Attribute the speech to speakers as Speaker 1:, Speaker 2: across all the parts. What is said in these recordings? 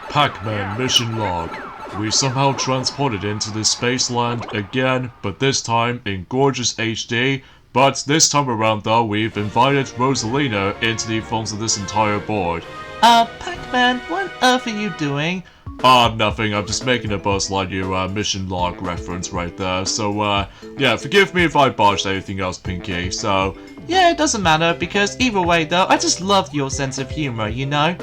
Speaker 1: Pac-Man mission log. We somehow transported into the Spaceland again, but this time in gorgeous HD. But this time around though, we've invited Rosalina into the forms of this entire board.
Speaker 2: Pac-Man, what on earth are you doing?
Speaker 1: Nothing, I'm just making a Buzz Lightyear mission log reference right there. So, yeah, forgive me if I botched anything else, Pinky, so...
Speaker 2: Yeah, it doesn't matter, because either way though, I just love your sense of humor, you know?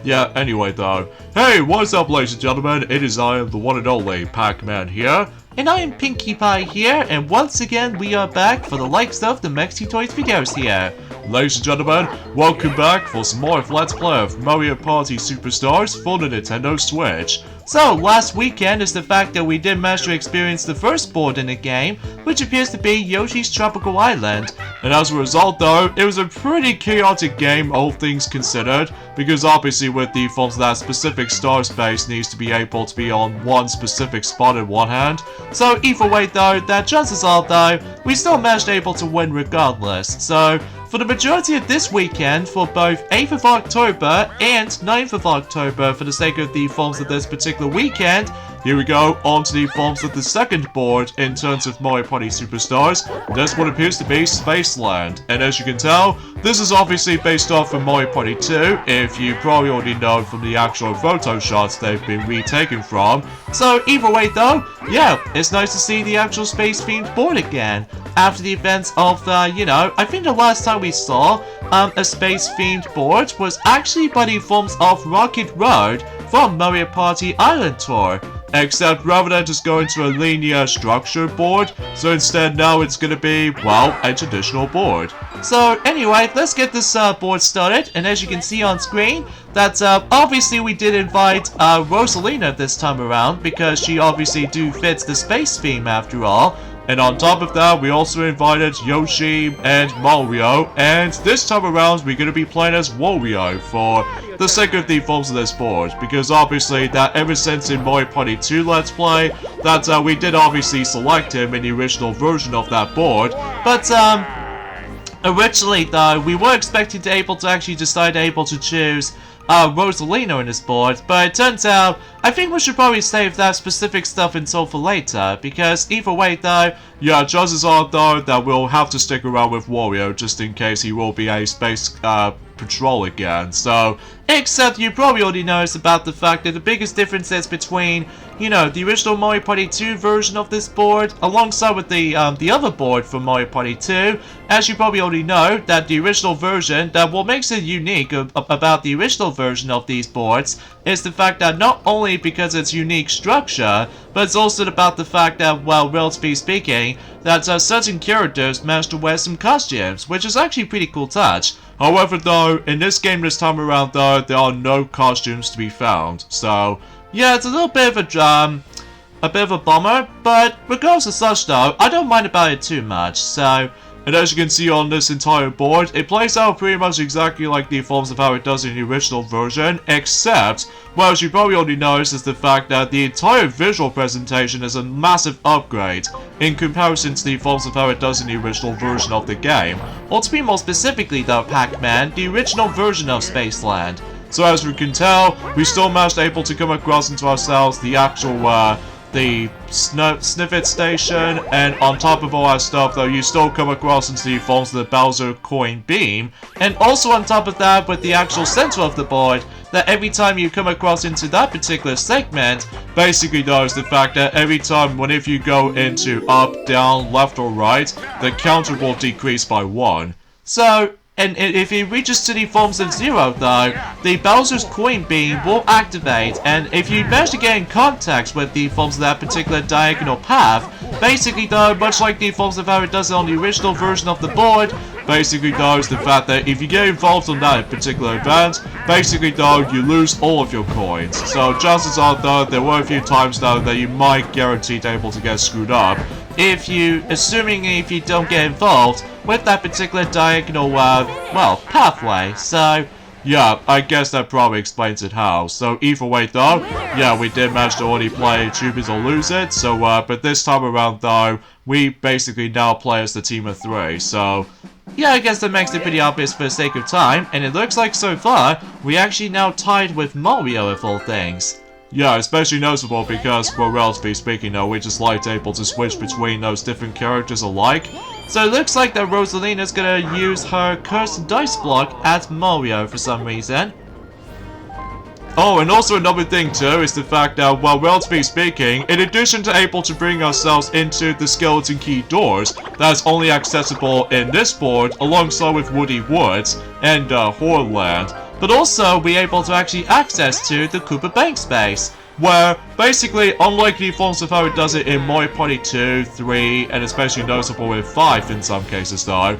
Speaker 1: Yeah, anyway though. Hey, what's up ladies and gentlemen, it is I, the one and only Pac-Man here.
Speaker 2: And I am Pinkie Pie here, and once again we are back for the likes of the Mexi Toys videos here.
Speaker 1: Ladies and gentlemen, welcome back for some more of Let's Play of Mario Party Superstars for the Nintendo Switch.
Speaker 2: So, last weekend is the fact that we did manage to experience the first board in the game, which appears to be Yoshi's Tropical Island.
Speaker 1: And as a result though, it was a pretty chaotic game, all things considered, because obviously with the forms that specific star space needs to be able to be on one specific spot in one hand.
Speaker 2: So either way though, that chances are though, we still managed able to win regardless. So, for the majority of this weekend, for both 8th of October and 9th of October, for the sake of the forms of this particular weekend,
Speaker 1: here we go, on to the forms of the second board in terms of Mario Party Superstars. That's what appears to be Spaceland. And as you can tell, this is obviously based off of Mario Party 2, if you probably already know from the actual photo shots they've been retaken from.
Speaker 2: So either way though, yeah, it's nice to see the actual space-themed board again. After the events of, I think the last time we saw a space-themed board was actually by the forms of Rocket Road from Mario Party Island Tour.
Speaker 1: Except rather than just going to a linear structured board, so instead now it's gonna be, well, a traditional board.
Speaker 2: So anyway, let's get this board started, and as you can see on screen, that obviously we did invite Rosalina this time around, because she obviously fits the space theme after all.
Speaker 1: And on top of that, we also invited Yoshi and Mario, and this time around we're going to be playing as Wario for the sake of the forms of this board, because obviously that ever since in Mario Party 2 Let's Play, that we did obviously select him in the original version of that board,
Speaker 2: but originally though, we were expecting to actually decide to choose Rosalina in this board, but it turns out I think we should probably save that specific stuff until for later, because either way though,
Speaker 1: yeah, chances are though that we'll have to stick around with Wario just in case he will be a space patrol again, so...
Speaker 2: Except you probably already noticed about the fact that the biggest difference is between, the original Mario Party 2 version of this board, alongside with the other board from Mario Party 2, as you probably already know, that the original version, that what makes it unique about the original version of these boards, is the fact that not only because it's unique structure, but it's also about the fact that, well, relatively speaking, that certain characters managed to wear some costumes, which is actually a pretty cool touch.
Speaker 1: However though, in this game this time around though, there are no costumes to be found, so...
Speaker 2: Yeah, it's a little bit of a bummer, but regardless of such though, I don't mind about it too much, so...
Speaker 1: And as you can see on this entire board, it plays out pretty much exactly like the forms of how it does in the original version, except, well, as you probably already noticed, is the fact that the entire visual presentation is a massive upgrade in comparison to the forms of how it does in the original version of the game.
Speaker 2: Or to be more specifically though, Pac-Man, the original version of Spaceland.
Speaker 1: So as we can tell, we still managed able to come across into ourselves the actual, the Sniffet Station, and on top of all that stuff though, you still come across into the forms of the Bowser Coin Beam,
Speaker 2: and also on top of that, with the actual center of the board, that every time you come across into that particular segment,
Speaker 1: basically though is the fact that every time whenever you go into up, down, left or right, the counter will decrease by 1.
Speaker 2: So, and if it reaches to the forms of 0 though, the Bowser's Coin Beam will activate, and if you manage to get in contact with the forms of that particular diagonal path, basically though, much like the forms of how it does it on the original version of the board, basically though is the fact that if you get involved on that particular event, basically though you lose all of your coins. So chances are though, there were a few times though that you might guaranteed able to get screwed up. Assuming if you don't get involved with that particular diagonal, pathway, so...
Speaker 1: Yeah, I guess that probably explains it how. So either way though, yeah, we did manage to already play Choose It or Lose It, so, but this time around though, we basically now play as the team of 3, so...
Speaker 2: Yeah, I guess that makes it pretty obvious for the sake of time, and it looks like so far, we actually now tied with Mario of all things.
Speaker 1: Yeah, especially noticeable because, well, relatively speaking, though, we just like able to switch between those different characters alike.
Speaker 2: So it looks like that Rosalina's gonna use her cursed dice block at Mario for some reason.
Speaker 1: Oh, and also another thing too is the fact that, well, relatively speaking, in addition to able to bring ourselves into the Skeleton Key doors, that's only accessible in this board alongside with Woody Woods and Horrorland, but also be able to actually access to the Koopa Bank space, where basically, unlike the forms of how it does it in Mario Party 2, 3, and especially noticeable with 5 in some cases though,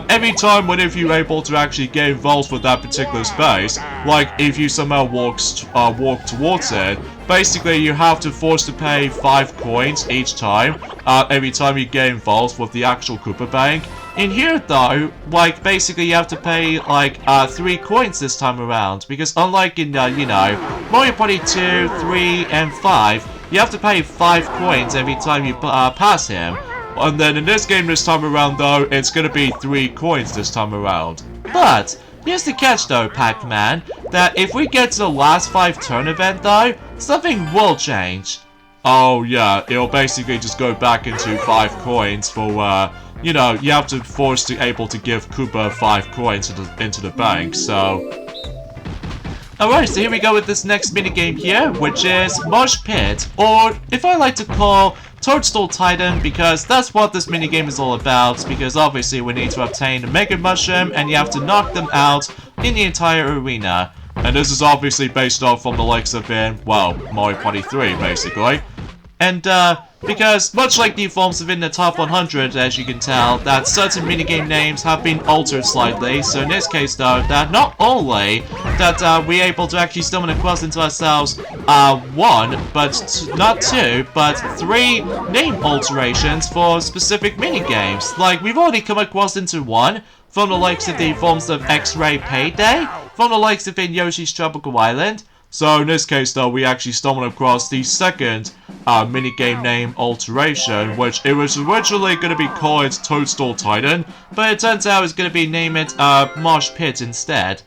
Speaker 1: every time whenever you're able to actually get involved with that particular space, like if you somehow walk towards it, basically you have to force to pay 5 coins each time, every time you get involved with the actual Koopa Bank. In here though, like basically you have to pay like 3 coins this time around, because unlike in you know, Mario Party 2, 3, and 5, you have to pay 5 coins every time you pass him. And then in this game this time around though, it's gonna be 3 coins this time around.
Speaker 2: But here's the catch though, Pac-Man, that if we get to the last 5 turn event though, something will change.
Speaker 1: Oh yeah, it'll basically just go back into 5 coins for you know, you have to force to able to give Koopa 5 coins into the bank, so...
Speaker 2: Alright, so here we go with this next minigame here, which is Mosh Pit, or if I like to call Toadstool Titan, because that's what this minigame is all about, because obviously we need to obtain a Mega Mushroom, and you have to knock them out in the entire arena.
Speaker 1: And this is obviously based off from the likes of well, Mario Party 3, basically.
Speaker 2: And, because, much like the forms within the top 100, as you can tell, that certain minigame names have been altered slightly, so in this case, though, that not only that, we're able to actually summon a quest into ourselves, 1, but not 2, but 3 name alterations for specific minigames. Like, we've already come across into 1, from the likes of the forms of X-Ray Payday, from the likes of in Yoshi's Tropical Island.
Speaker 1: So in this case though, we actually stumbled across the second minigame name alteration, which it was originally going to be called Toadstool Titan,
Speaker 2: but it turns out it's going to be named it Mosh Pit instead.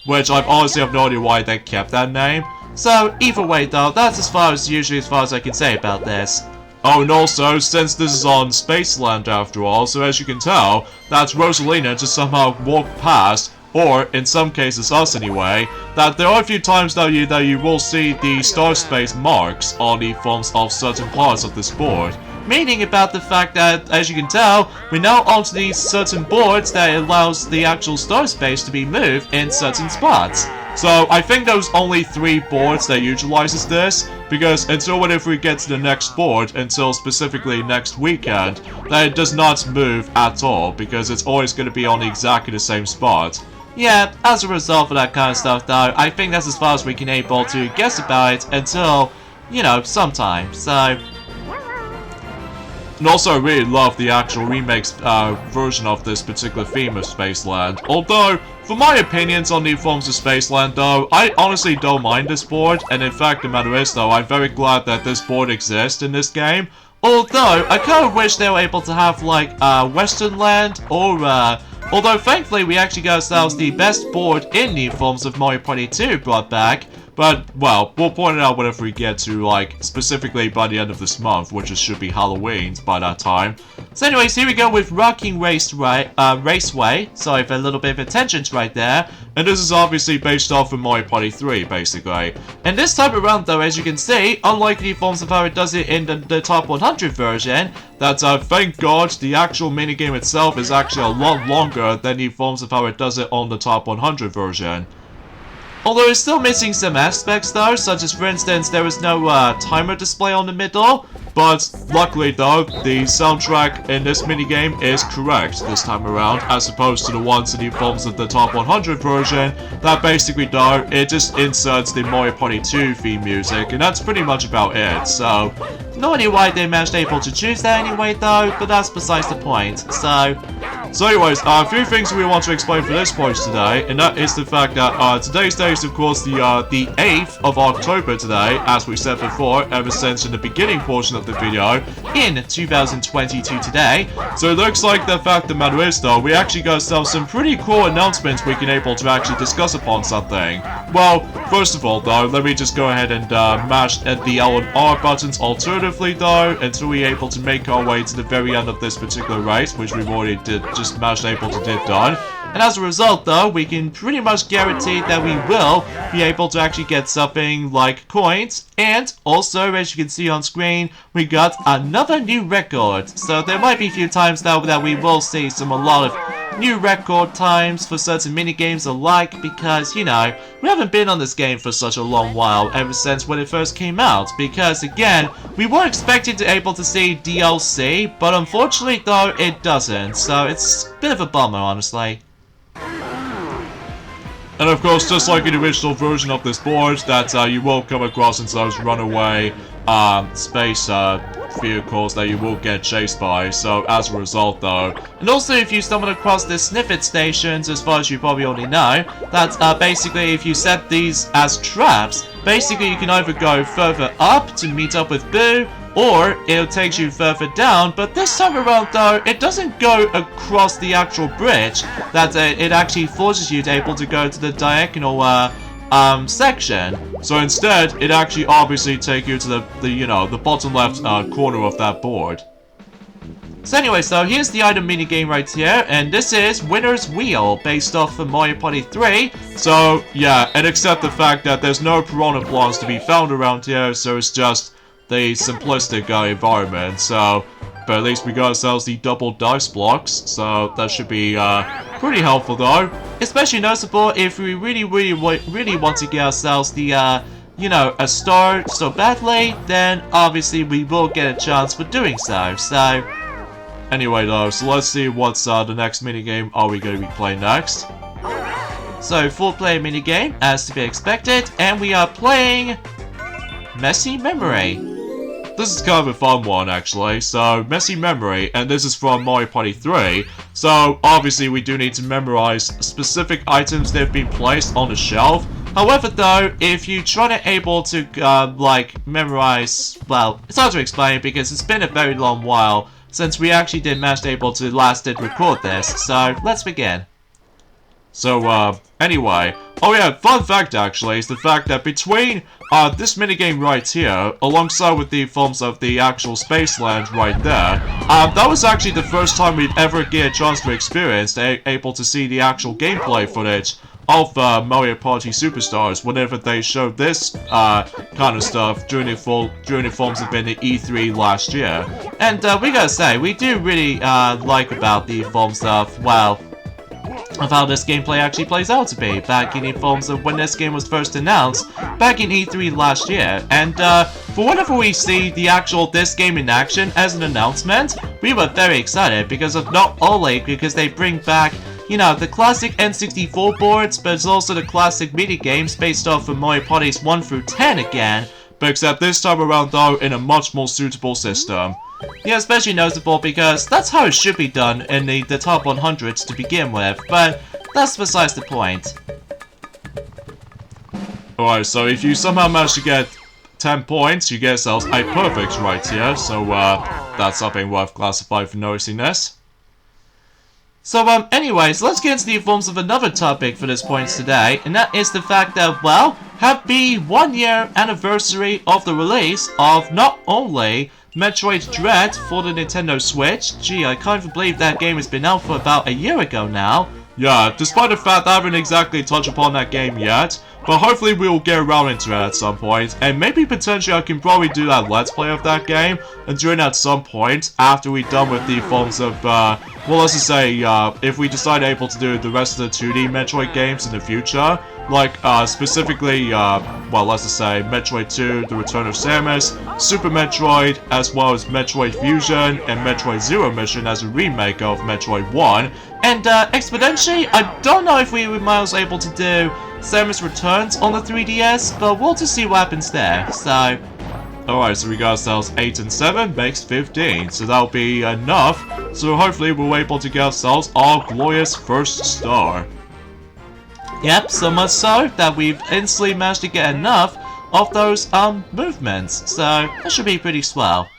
Speaker 1: Which I honestly have no idea why they kept that name.
Speaker 2: So either way though, that's as far as I can say about this.
Speaker 1: Oh, and also, since this is on Spaceland after all, so as you can tell, that's Rosalina to somehow walk past, or in some cases us anyway, that there are a few times that you will see the star space marks on the forms of certain parts of this board.
Speaker 2: Meaning about the fact that, as you can tell, we're now onto these certain boards that allows the actual star space to be moved in certain spots.
Speaker 1: So I think there's only 3 boards that utilizes this, because until whenever we get to the next board, until specifically next weekend, that it does not move at all, because it's always going to be on exactly the same spot.
Speaker 2: Yeah, as a result of that kind of stuff though, I think that's as far as we can able to guess about it until, you know, sometime, so...
Speaker 1: And also I really love the actual remakes version of this particular theme of Spaceland. Although, for my opinions on the forms of Spaceland though, I honestly don't mind this board, and in fact the matter is though, I'm very glad that this board exists in this game.
Speaker 2: Although, I kind of wish they were able to have like, Western Land, or although thankfully we actually got ourselves the best board in the forms of Mario Party 2 brought back.
Speaker 1: But, well, we'll point it out whenever we get to, like, specifically by the end of this month, which should be Halloween by that time.
Speaker 2: So anyways, here we go with Rocking Raceway. Sorry for a little bit of attention right there.
Speaker 1: And this is obviously based off of Mario Party 3, basically.
Speaker 2: And this time around, though, as you can see, unlike the forms of how it does it in the top 100 version,
Speaker 1: that, thank God, the actual minigame itself is actually a lot longer than the forms of how it does it on the top 100 version.
Speaker 2: Although it's still missing some aspects though, such as for instance there was no timer display on the middle.
Speaker 1: But luckily though, the soundtrack in this minigame is correct this time around, as opposed to the ones in the forms of the top 100 version, that basically though, it just inserts the Mario Party 2 theme music, and that's pretty much about it, so...
Speaker 2: No idea why they managed able to choose that anyway though, but that's besides the point, so...
Speaker 1: So anyways, a few things we want to explain for this point today, and that is the fact that today's day is of course the 8th of October today, as we said before, ever since in the beginning portion of the video, in 2022 today. So it looks like the fact the matter is though, we actually got ourselves some pretty cool announcements we can able to actually discuss upon something. Well, first of all though, let me just go ahead and mash the L and R buttons alternatively though, until we're able to make our way to the very end of this particular race, which we've already just mashed able to did done. And as a result though, we can pretty much guarantee that we will be able to actually get something like coins. And also, as you can see on screen, we got another new record. So there might be a few times now that we will see a lot of new record times for certain minigames alike, because, you know, we haven't been on this game for such a long while, ever since when it first came out, because again, we were expecting to able to see DLC, but unfortunately though, it doesn't, so it's a bit of a bummer, honestly. And of course, just like in the original version of this board, that you will come across in those runaway space vehicles that you will get chased by, so as a result though. And also if you stumble across the snippet stations, as far as you probably already know, that basically if you set these as traps, basically you can either go further up to meet up with Boo, or it'll take you further down, but this time around though, it doesn't go across the actual bridge, that it actually forces you to able to go to the diagonal section. So instead, it actually obviously take you to the bottom left corner of that board. So anyways though, here's the item minigame right here, and this is Winner's Wheel, based off of Mario Party 3. So yeah, and except the fact that there's no piranha plants to be found around here, so it's just the simplistic environment. So, but at least we got ourselves the double dice blocks, so that should be pretty helpful though. Especially noticeable if we really want to get ourselves the you know, a star so badly, then obviously we will get a chance for doing so. So anyway though, so let's see what's the next minigame are we going to be playing next. So 4-player minigame, as to be expected, and we are playing Messy Memory. This is kind of a fun one actually. So Messy Memory, and this is from Mario Party 3. So obviously we do need to memorize specific items that have been placed on the shelf. However though, if you try to able to like memorize, well, it's hard to explain because it's been a very long while since we actually did manage to able to last did record this. So let's begin. So, anyway, oh yeah, fun fact actually is the fact that between, this minigame right here, alongside with the forms of the actual Spaceland right there, that was actually the first time we'd ever get a chance to experience, able to see the actual gameplay footage of, Mario Party Superstars whenever they showed this, kind of stuff during the forms of in the E3 last year. And, we gotta say, we do really, like about the forms of, well, of how this gameplay actually plays out to be, back in the forms of when this game was first announced, back in E3 last year. And for whenever we see this game in action as an announcement, we were very excited because of not only because they bring back, you know, the classic N64 boards, but it's also the classic minigames based off of Mario Parties 1 through 10 again, but except this time around though in a much more suitable system. Yeah, especially noticeable because that's how it should be done in the top 100s to begin with, but that's besides the point. Alright, so if you somehow manage to get 10 points, you get yourselves a perfect right here, so that's something worth classifying for noticing this. So, anyways, let's get into the forms of another topic for this point today, and that is the fact that, well, happy 1-year anniversary of the release of not only Metroid Dread for the Nintendo Switch. Gee, I can't even believe that game has been out for about a year ago now. Yeah, despite the fact that I haven't exactly touched upon that game yet, but hopefully we will get around into it at some point, and maybe potentially I can probably do that Let's Play of that game, and during at some point, after we're done with the forms of, well, let's just say, if we decide able to do the rest of the 2D Metroid games in the future, like, specifically, well, let's just say, Metroid 2, The Return of Samus, Super Metroid, as well as Metroid Fusion, and Metroid Zero Mission as a remake of Metroid 1, and, exponentially, I don't know if we might be able to do Samus Returns on the 3DS, but we'll just see what happens there. So, Alright, so we got ourselves 8 and 7, makes 15. So that'll be enough. So hopefully we're able to get ourselves our glorious first star.
Speaker 2: Yep, so much so that we've instantly managed to get enough of those movements. So that should be pretty swell.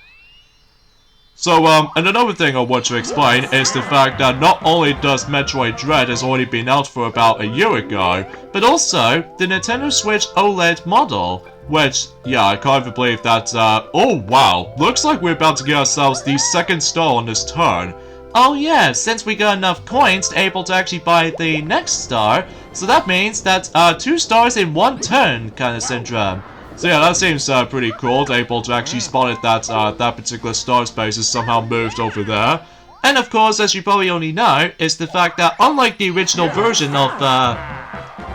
Speaker 1: So, and another thing I want to explain is the fact that not only does Metroid Dread has already been out for about a year ago, but also the Nintendo Switch OLED model, which, yeah, I can't even believe that, oh wow, looks like we're about to get ourselves the second star on this turn.
Speaker 2: Oh yeah, since we got enough coins to able to actually buy the next star, so that means that's 2 stars in 1 turn kind of syndrome.
Speaker 1: So yeah, that seems pretty cool, able to actually spot it that that particular star space is somehow moved over there.
Speaker 2: And of course, as you probably only know, is the fact that unlike the original version of,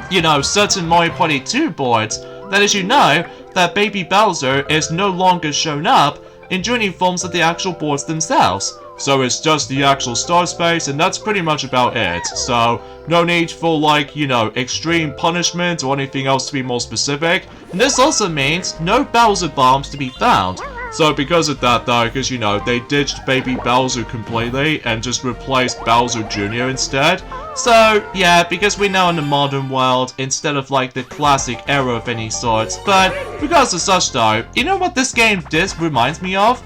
Speaker 2: you know, certain Mario Party 2 boards, that as you know, that Baby Bowser is no longer shown up in joining forms of the actual boards themselves.
Speaker 1: So it's just the actual star space, and that's pretty much about it. So, no need for, like, you know, extreme punishment or anything else to be more specific.
Speaker 2: And this also means no Bowser bombs to be found.
Speaker 1: So because of that though, because you know, they ditched Baby Bowser completely and just replaced Bowser Jr. instead.
Speaker 2: So, yeah, because we're now in the modern world instead of like the classic era of any sort. But regardless of such though, you know what this game reminds me of?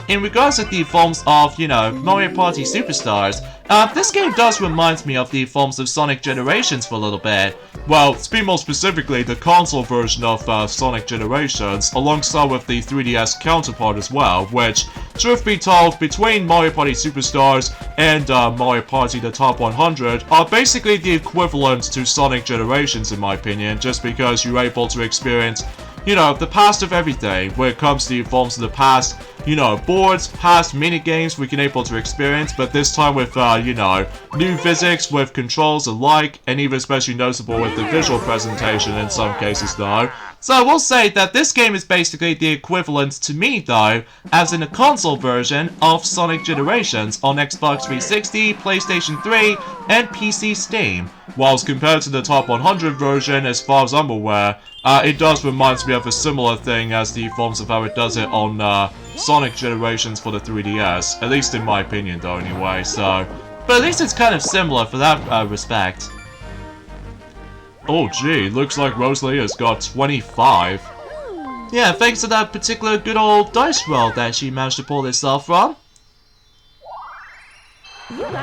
Speaker 2: In regards to the forms of, you know, Mario Party Superstars, this game does remind me of the forms of Sonic Generations for a little bit.
Speaker 1: Well, to be more specifically, the console version of Sonic Generations, alongside with the 3DS counterpart as well, which, truth be told, between Mario Party Superstars and Mario Party the Top 100, are basically the equivalent to Sonic Generations in my opinion, just because you're able to experience, you know, the past of everything, when it comes to the forms of the past, you know, boards, past minigames we can able to experience, but this time with, you know, new physics with controls alike, and even especially noticeable with the visual presentation in some cases though.
Speaker 2: So I will say that this game is basically the equivalent to me though, as in a console version of Sonic Generations on Xbox 360, PlayStation 3, and PC Steam.
Speaker 1: Whilst compared to the Top 100 version, as far as I'm aware, it does remind me of a similar thing as the forms of how it does it on Sonic Generations for the 3DS, at least in my opinion though anyway, so...
Speaker 2: But at least it's kind of similar for that respect.
Speaker 1: Oh gee, looks like Rosalie has got 25.
Speaker 2: Yeah, thanks to that particular good old dice roll that she managed to pull this off from.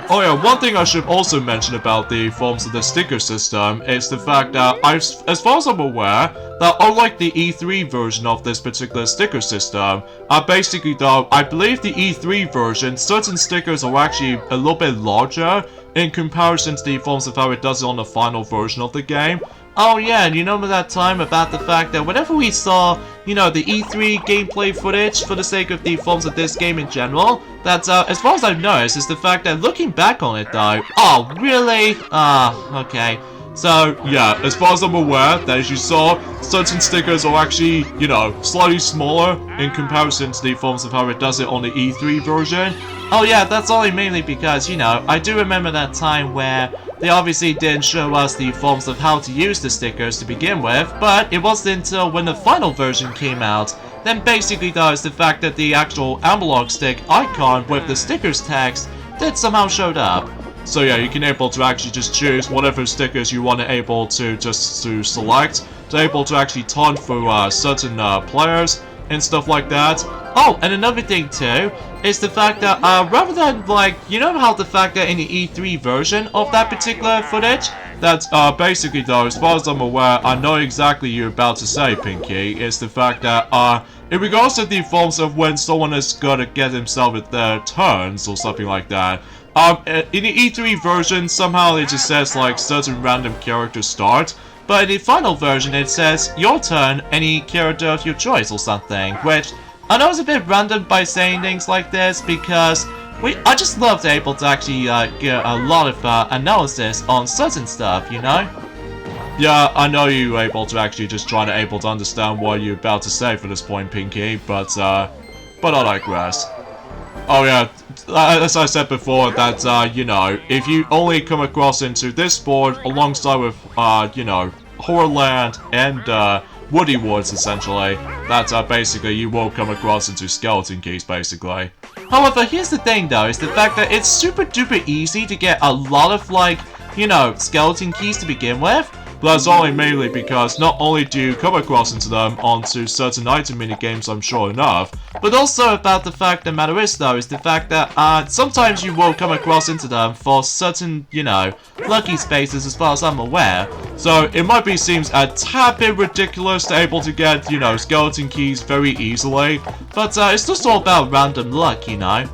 Speaker 1: Oh yeah, one thing I should also mention about the forms of the sticker system is the fact that, as far as I'm aware, that unlike the E3 version of this particular sticker system, basically though, I believe the E3 version, certain stickers are actually a little bit larger in comparison to the forms of how it does it on the final version of the game.
Speaker 2: Oh yeah, and you know that time about the fact that whenever we saw, you know, the E3 gameplay footage for the sake of the forms of this game in general, that, as far as I've noticed, is the fact that looking back on it though, oh really? Okay.
Speaker 1: So, yeah, as far as I'm aware, that as you saw, certain stickers are actually, you know, slightly smaller in comparison to the forms of how it does it on the E3 version.
Speaker 2: Oh yeah, that's only mainly because, you know, I do remember that time where they obviously didn't show us the forms of how to use the stickers to begin with, but it wasn't until when the final version came out, then basically though is the fact that the actual analog stick icon with the stickers text did somehow showed up.
Speaker 1: So yeah, you can able to actually just choose whatever stickers you want to able to just to select, to able to actually taunt for certain players and stuff like that.
Speaker 2: Oh, and another thing too, is the fact that rather than like, you know how the fact that in the E3 version of that particular footage,
Speaker 1: that's basically though, as far as I'm aware, I know exactly you're about to say, Pinky, is the fact that in regards to the forms of when someone has got to get himself at their turns or something like that, in the E3 version, somehow it just says like certain random characters start, but in the final version it says your turn, any character of your choice or something, which
Speaker 2: I know it's a bit random by saying things like this because I just love to able to actually get a lot of analysis on certain stuff, you know?
Speaker 1: Yeah, I know you're able to actually just try to able to understand what you're about to say for this point, Pinky, but I digress. Oh yeah, as I said before, that, you know, if you only come across into this board alongside with, you know, Horrorland and, Woody Woods, essentially, that basically you will come across into skeleton keys, basically.
Speaker 2: However, here's the thing though, is the fact that it's super duper easy to get a lot of like, you know, skeleton keys to begin with.
Speaker 1: But that's only mainly because not only do you come across into them onto certain item minigames, I'm sure enough,
Speaker 2: but also about the fact the matter is though, is the fact that sometimes you will come across into them for certain, you know, lucky spaces as far as I'm aware.
Speaker 1: So it might be seems a tad bit ridiculous to able to get, you know, skeleton keys very easily,
Speaker 2: but it's just all about random luck, you know.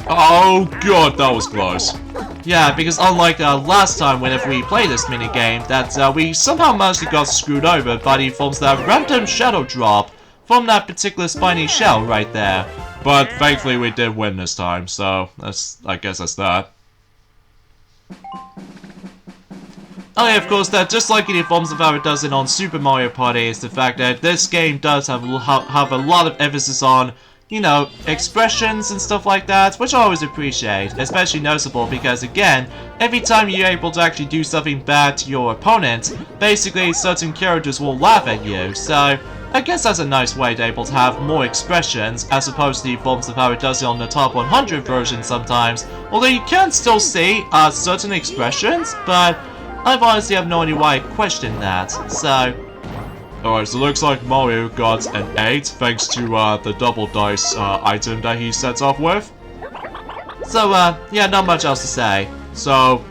Speaker 1: Oh god, that was close.
Speaker 2: Yeah, because unlike last time whenever we played this minigame, that we somehow mostly got screwed over by the forms that random shadow drop from that particular spiny shell right there.
Speaker 1: But thankfully we did win this time, so I guess that's that.
Speaker 2: Oh yeah, of course, that just like in the forms of how it does it on Super Mario Party, is the fact that this game does have a lot of emphasis on, you know, expressions and stuff like that, which I always appreciate, especially noticeable because, again, every time you're able to actually do something bad to your opponent, basically certain characters will laugh at you, so I guess that's a nice way to able to have more expressions as opposed to the forms of how it does it on the top 100 version sometimes, although you can still see certain expressions, but I honestly have no idea why I question that, so...
Speaker 1: Alright, so it looks like Mario got an 8 thanks to the double dice item that he sets off with.
Speaker 2: So, yeah, not much else to say.
Speaker 1: So...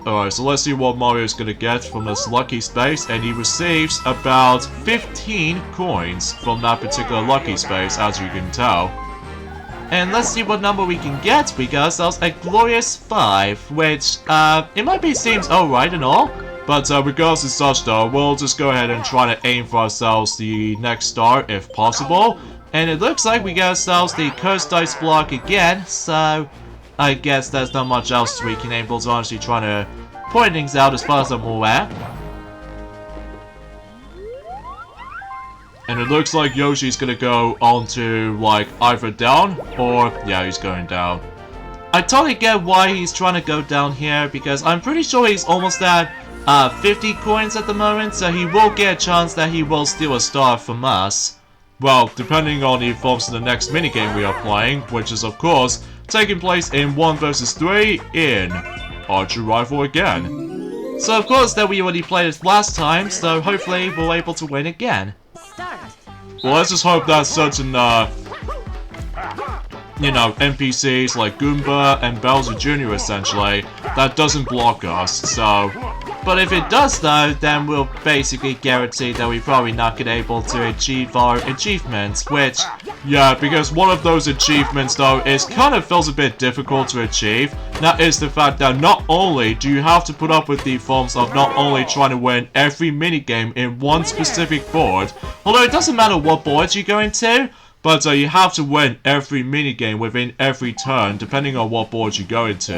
Speaker 1: Alright, so let's see what Mario's gonna get from this lucky space, and he receives about 15 coins from that particular lucky space, as you can tell.
Speaker 2: And let's see what number we can get. We got ourselves a glorious 5, which, it might be seems alright and all.
Speaker 1: But regardless of such though, we'll just go ahead and try to aim for ourselves the next star if possible.
Speaker 2: And it looks like we got ourselves the cursed dice block again, so I guess there's not much else we can able to honestly try to point things out as far as I'm aware.
Speaker 1: And it looks like Yoshi's gonna go on to, like, either down or, yeah, he's going down.
Speaker 2: I totally get why he's trying to go down here, because I'm pretty sure he's almost at 50 coins at the moment, so he will get a chance that he will steal a star from us.
Speaker 1: Well, depending on the forms of the next minigame we are playing, which is of course taking place in 1 vs 3 in Archer Rifle again.
Speaker 2: So of course that we already played it last time, so hopefully we're able to win again.
Speaker 1: Well, let's just hope that certain, you know, NPCs like Goomba and Bowser Jr. essentially, that doesn't block us, so...
Speaker 2: But if it does though, then we'll basically guarantee that we're probably not gonna be able to achieve our achievements, which...
Speaker 1: Yeah, because one of those achievements though is kind of feels a bit difficult to achieve. That is the fact that not only do you have to put up with the forms of not only trying to win every minigame in one specific board, although it doesn't matter what board you go into, but you have to win every minigame within every turn, depending on what board you go into.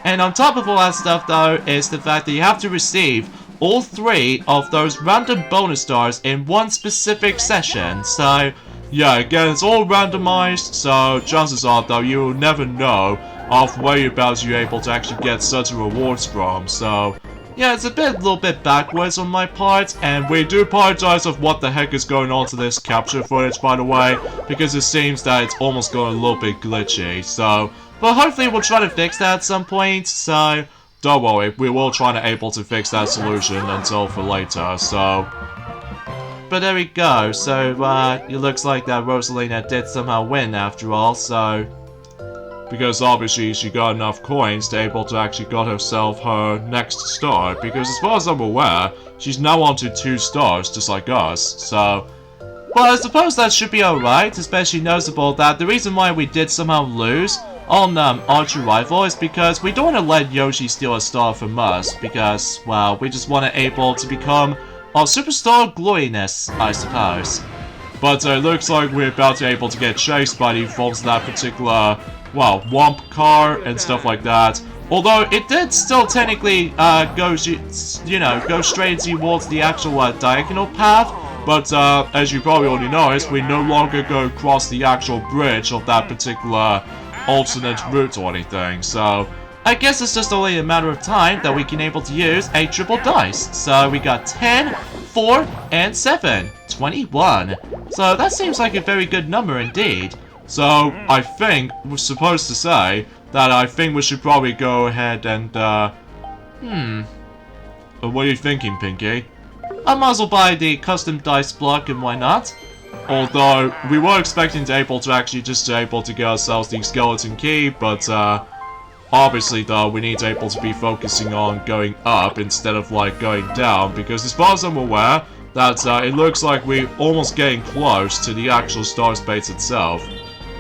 Speaker 2: And on top of all that stuff though, is the fact that you have to receive all 3 of those random bonus stars in one specific session, so...
Speaker 1: Yeah, again, it's all randomized, so chances are though you'll never know of whereabouts you're able to actually get certain rewards from, so...
Speaker 2: Yeah, it's a little bit backwards on my part,
Speaker 1: and we do apologize of what the heck is going on to this capture footage, by the way, because it seems that it's almost going a little bit glitchy, so...
Speaker 2: But hopefully we'll try to fix that at some point, so...
Speaker 1: Don't worry, we will try to able to fix that solution until for later, so...
Speaker 2: But there we go, so, it looks like that Rosalina did somehow win after all, so...
Speaker 1: Because obviously she got enough coins to able to actually got herself her next star, because as far as I'm aware, she's now on to 2 stars, just like us, so...
Speaker 2: Well, I suppose that should be alright, especially noticeable that the reason why we did somehow lose on Archer Rifle is because we don't want to let Yoshi steal a star from us, because, well, we just want to able to become our superstar gloriness, I suppose.
Speaker 1: But it looks like we're about to be able to get chased by the forms of that particular, well, Womp car and stuff like that. Although it did still technically go straight towards the actual diagonal path. But as you probably already noticed, we no longer go across the actual bridge of that particular alternate route or anything. So I guess it's just only a matter of time that we can able to use a triple dice. So we got 10
Speaker 2: 4, and 7. 21. So that seems like a very good number indeed.
Speaker 1: So, I think we're supposed to say that I think we should probably go ahead and, what are you thinking, Pinky?
Speaker 2: I might as well buy the custom dice block, and why not?
Speaker 1: Although, we were expecting to able to actually just able to get ourselves the skeleton key, but, obviously though, we need to able to be focusing on going up instead of, like, going down, because as far as I'm aware, that, it looks like we're almost getting close to the actual star space itself.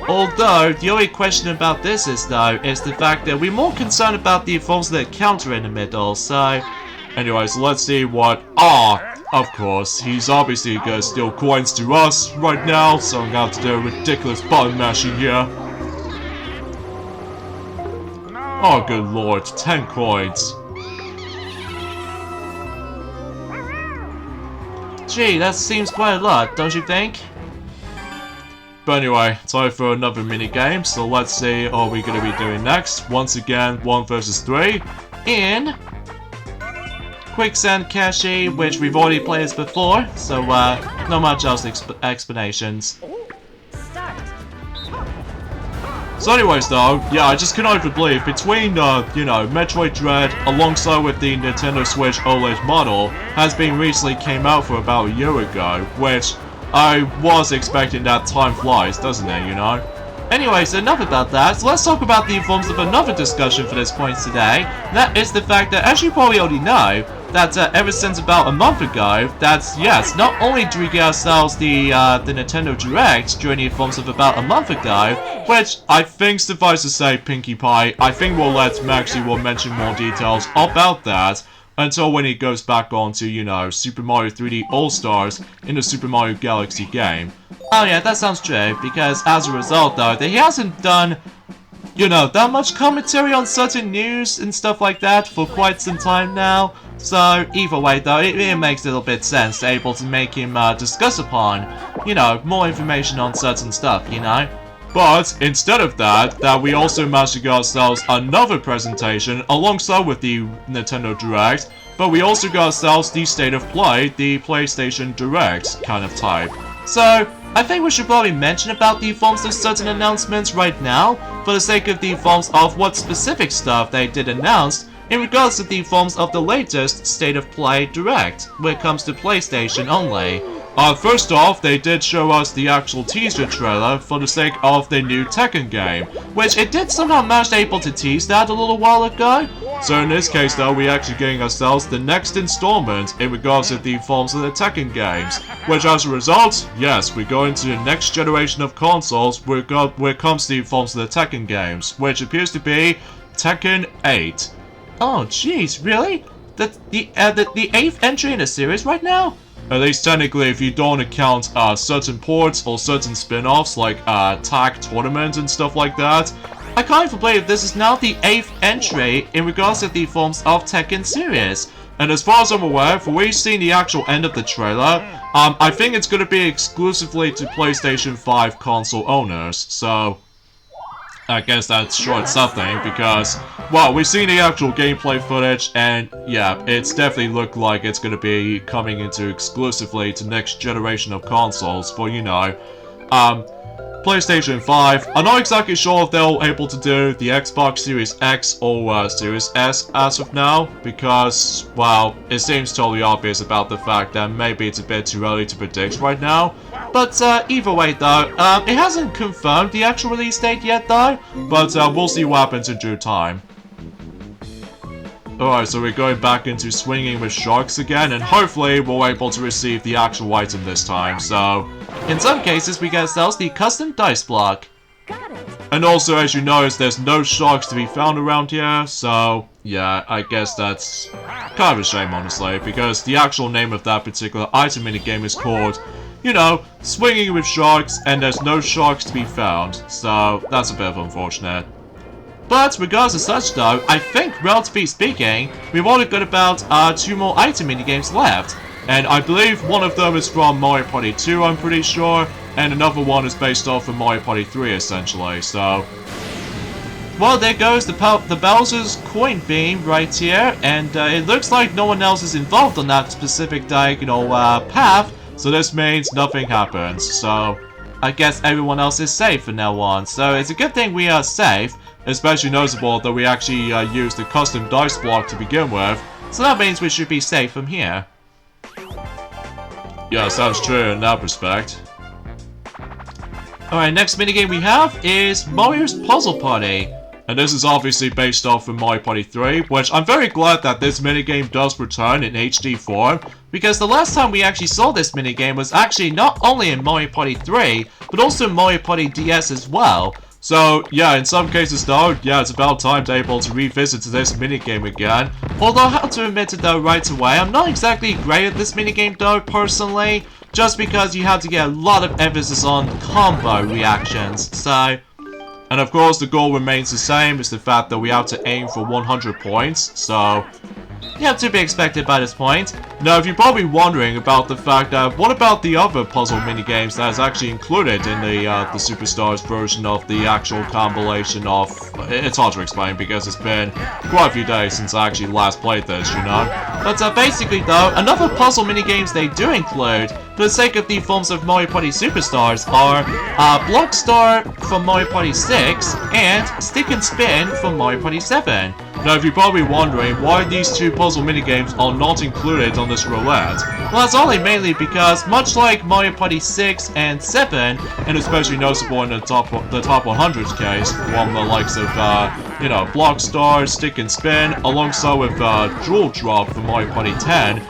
Speaker 2: Although, the only question about this is the fact that we're more concerned about the forms of the counter in the middle, so...
Speaker 1: Anyways, let's see what... of course, he's obviously gonna steal coins to us right now, so I'm gonna have to do a ridiculous button mashing here. Oh, good lord, 10 coins.
Speaker 2: Gee, that seems quite a lot, don't you think?
Speaker 1: But anyway, time for another mini game, so let's see what we're gonna be doing next. Once again, 1 versus 3.
Speaker 2: In Quicksand Cache, which we've already played this before, so not much else explanations.
Speaker 1: So anyways though, yeah, I just cannot even believe between, you know, Metroid Dread alongside with the Nintendo Switch OLED model has been recently came out for about a year ago, which I was expecting that time flies, doesn't it, you know?
Speaker 2: Anyways, enough about that, so let's talk about the forms of another discussion for this point today. That is the fact that, as you probably already know, that ever since about a month ago, that's, yes, not only do we get ourselves the Nintendo Direct during the forms of about a month ago, which
Speaker 1: I think suffice to say, Pinkie Pie, I think we'll let Maxie will mention more details about that until when he goes back on to, you know, Super Mario 3D All-Stars in the Super Mario Galaxy game.
Speaker 2: Oh yeah, that sounds true, because as a result though, that he hasn't done, you know, that much commentary on certain news and stuff like that for quite some time now. So, either way though, it makes a little bit sense to able to make him discuss upon, you know, more information on certain stuff, you know?
Speaker 1: But, instead of that we also managed to get ourselves another presentation alongside with the Nintendo Direct, but we also got ourselves the State of Play, the PlayStation Direct kind of type.
Speaker 2: So, I think we should probably mention about the forms of certain announcements right now, for the sake of the forms of what specific stuff they did announce, in regards to the forms of the latest State of Play Direct, when it comes to PlayStation only.
Speaker 1: First off, they did show us the actual teaser trailer for the sake of the new Tekken game,
Speaker 2: which it did somehow manage to able to tease that a little while ago.
Speaker 1: So in this case though, we're actually getting ourselves the next installment in regards to the forms of the Tekken games, which as a result, yes, we go into the next generation of consoles where it comes to the forms of the Tekken games, which appears to be Tekken 8.
Speaker 2: Oh jeez, really? That's the 8th entry in the series right now?
Speaker 1: At least technically if you don't account certain ports or certain spin-offs like Tag Tournament and stuff like that.
Speaker 2: I can't even believe this is now the 8th entry in regards to the forms of Tekken series.
Speaker 1: And as far as I'm aware, for we've seen the actual end of the trailer, I think it's going to be exclusively to PlayStation 5 console owners, so I guess that's short something because, well, we've seen the actual gameplay footage and yeah, it's definitely looked like it's going to be coming into exclusively to next generation of consoles for, you know, PlayStation 5. I'm not exactly sure if they're able to do the Xbox Series X or Series S as of now because, well, it seems totally obvious about the fact that maybe it's a bit too early to predict right now.
Speaker 2: But either way though, it hasn't confirmed the actual release date yet though.
Speaker 1: But we'll see what happens in due time. Alright, so we're going back into swinging with sharks again, and hopefully we're able to receive the actual item this time, so...
Speaker 2: In some cases, we get ourselves the custom dice block.
Speaker 3: Got it.
Speaker 1: And also, as you notice, there's no sharks to be found around here, so... Yeah, I guess that's kind of a shame, honestly, because the actual name of that particular item in the game is called, you know, Swinging with Sharks, and there's no sharks to be found, so that's a bit of unfortunate.
Speaker 2: But regardless of such though, I think, relatively speaking, we've only got about 2 more item minigames left.
Speaker 1: And I believe one of them is from Mario Party 2, I'm pretty sure, and another one is based off of Mario Party 3, essentially, so...
Speaker 2: well, there goes the Bowser's coin beam right here, and it looks like no one else is involved on that specific diagonal path, so this means nothing happens. So I guess everyone else is safe from now on. So it's a good thing we are safe, especially noticeable that we actually used the custom dice block to begin with, so that means we should be safe from here.
Speaker 1: Yeah, sounds true in that respect.
Speaker 2: Alright, next minigame we have is Mario's Puzzle Party.
Speaker 1: And this is obviously based off of Mario Party 3, which I'm very glad that this minigame does return in HD form,
Speaker 2: because the last time we actually saw this minigame was actually not only in Mario Party 3, but also Mario Party DS as well.
Speaker 1: So, yeah, in some cases though, yeah, it's about time to be able to revisit this minigame again.
Speaker 2: Although I have to admit it though right away, I'm not exactly great at this minigame though, personally. Just because you have to get a lot of emphasis on combo reactions, so...
Speaker 1: And of course, the goal remains the same, is the fact that we have to aim for 100 points, so...
Speaker 2: yeah, to be expected by this point.
Speaker 1: Now, if you're probably wondering about the fact that, what about the other puzzle minigames that is actually included in the Superstars version of the actual compilation of... It's hard to explain because it's been quite a few days since I actually last played this, you know?
Speaker 2: But basically though, another puzzle minigames they do include, for the sake of the forms of Mario Party Superstars, are Block Star from Mario Party 6 and Stick and Spin from Mario Party 7.
Speaker 1: Now, if you're probably wondering why these two puzzle minigames are not included on this roulette,
Speaker 2: well, that's only mainly because, much like Mario Party 6 and 7,
Speaker 1: and especially noticeable in the top 100 case, from the likes of, you know, Block Star, Stick and Spin, alongside with Jewel Drop from Mario Party 10,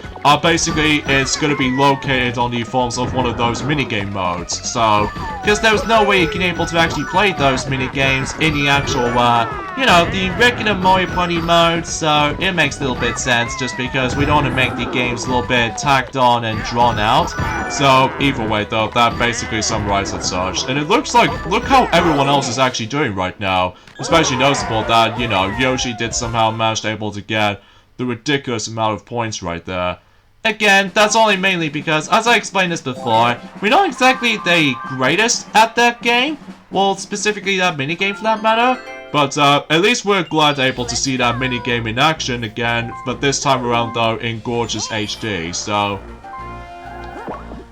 Speaker 1: basically it's going to be located on the forms of one of those minigame modes. So,
Speaker 2: because there was no way you can able to actually play those minigames in the actual, you know, the regular Mario Party mode, so it makes a little bit sense just because we don't want to make the games a little bit tacked on and drawn out.
Speaker 1: So, either way though, that basically summarizes it such. And it looks like, look how everyone else is actually doing right now. Especially noticeable that, you know, Yoshi did somehow manage to able to get the ridiculous amount of points right there.
Speaker 2: Again, that's only mainly because, as I explained this before, we're not exactly the greatest at that game. Well, specifically that minigame for that matter.
Speaker 1: But at least we're glad able to see that minigame in action again, but this time around though in gorgeous HD, so...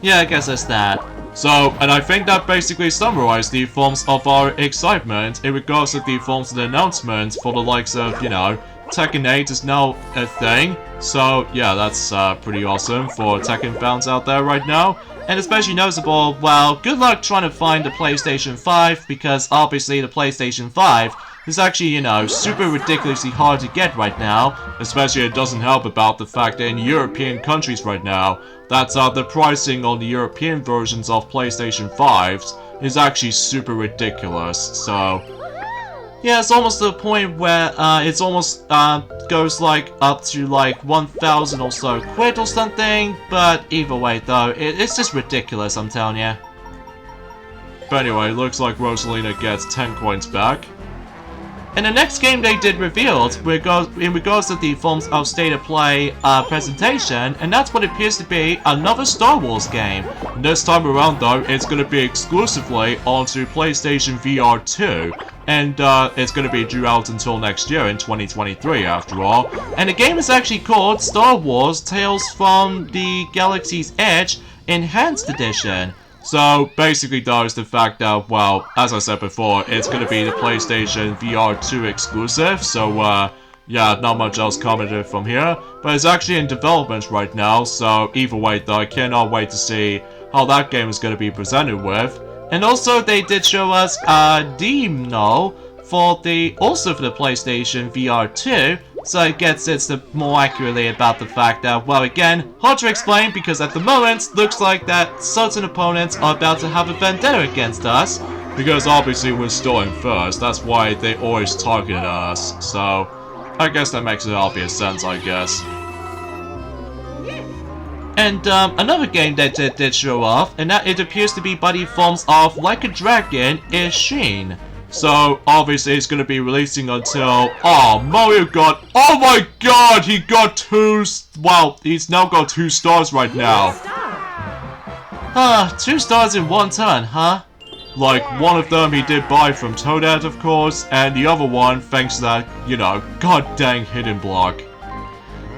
Speaker 2: yeah, I guess that's that.
Speaker 1: So, and I think that basically summarized the forms of our excitement in regards to the forms of the announcements for the likes of, you know, Tekken 8 is now a thing, so yeah, that's pretty awesome for Tekken fans out there right now.
Speaker 2: And especially noticeable, well, good luck trying to find the PlayStation 5, because obviously the PlayStation 5 is actually, you know, super ridiculously hard to get right now.
Speaker 1: Especially it doesn't help about the fact that in European countries right now, that the pricing on the European versions of PlayStation 5s is actually super ridiculous, so...
Speaker 2: yeah, it's almost to the point where it's almost goes like up to like 1,000 or so quid or something, but either way though, it's just ridiculous, I'm telling you.
Speaker 1: But anyway, looks like Rosalina gets 10 coins back.
Speaker 2: And the next game they did revealed in regards to the forms of state of play presentation, and that's what appears to be another Star Wars game.
Speaker 1: And this time around though, it's going to be exclusively onto PlayStation VR 2. And it's going to be due out until next year in 2023 after all.
Speaker 2: And the game is actually called Star Wars Tales from the Galaxy's Edge Enhanced Edition.
Speaker 1: So, basically though, is the fact that, well, as I said before, it's going to be the PlayStation VR 2 exclusive, so, yeah, not much else commented from here, but it's actually in development right now, so either way though, I cannot wait to see how that game is going to be presented with.
Speaker 2: And also, they did show us a demo for the PlayStation VR 2, so it gets it more accurately about the fact that, well, again, hard to explain because at the moment, looks like that certain opponents are about to have a vendetta against us.
Speaker 1: Because obviously we're still in first, that's why they always target us, so I guess that makes an obvious sense, I guess.
Speaker 2: And another game that did show off, and that it appears to be by the forms of Like a Dragon, is Sheen.
Speaker 1: So, obviously it's going to be releasing until... oh, Mario got... oh my god, he got 2... well, he's now got 2 stars right now.
Speaker 2: 2 stars in 1 turn, huh?
Speaker 1: Like, one of them he did buy from Toadette, of course, and the other one thanks to that, you know, god dang hidden block.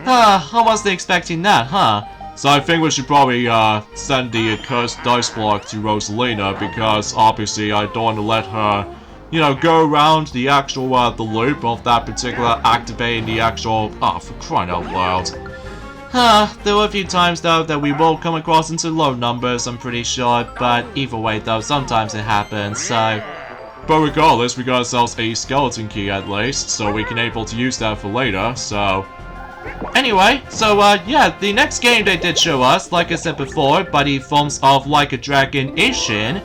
Speaker 2: I wasn't expecting that, huh?
Speaker 1: So I think we should probably send the cursed dice block to Rosalina, because obviously I don't want to let her, you know, go around the actual, the loop of that particular activating the actual, for crying out loud.
Speaker 2: There were a few times though that we will come across into low numbers, I'm pretty sure, but either way though, sometimes it happens, so...
Speaker 1: But regardless, we got ourselves a skeleton key at least, so we can able to use that for later, so...
Speaker 2: Anyway, so yeah, the next game they did show us, like I said before, by the forms of Like a Dragon Ishin,